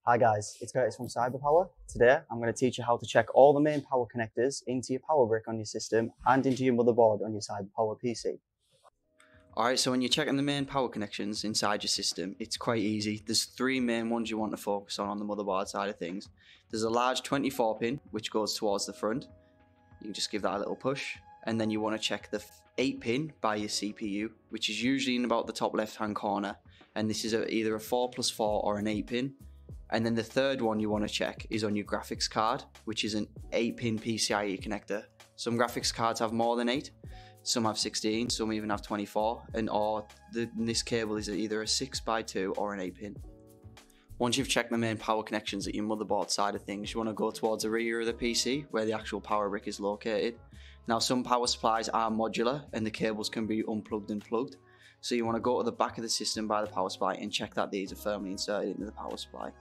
Hi guys, it's Curtis from Cyberpower. Today I'm going to teach you how to check all the main power connectors into your power brick on your system and into your motherboard on your Cyberpower PC. Alright, so when you're checking the main power connections inside your system, it's quite easy. There's three main ones you want to focus on the motherboard side of things. There's a large 24 pin, which goes towards the front. You can just give that a little push. And then you want to check the 8 pin by your CPU, which is usually in about the top left hand corner. And this is either a 4+4 or an 8 pin. And then the third one you want to check is on your graphics card, which is an 8 pin PCIe connector. Some graphics cards have more than 8. Some have 16, some even have 24, and this cable is either a 6x2 or an 8 pin. Once you've checked the main power connections at your motherboard side of things, you want to go towards the rear of the PC where the actual power brick is located. Now some power supplies are modular and the cables can be unplugged and plugged. So you want to go to the back of the system by the power supply and check that these are firmly inserted into the power supply.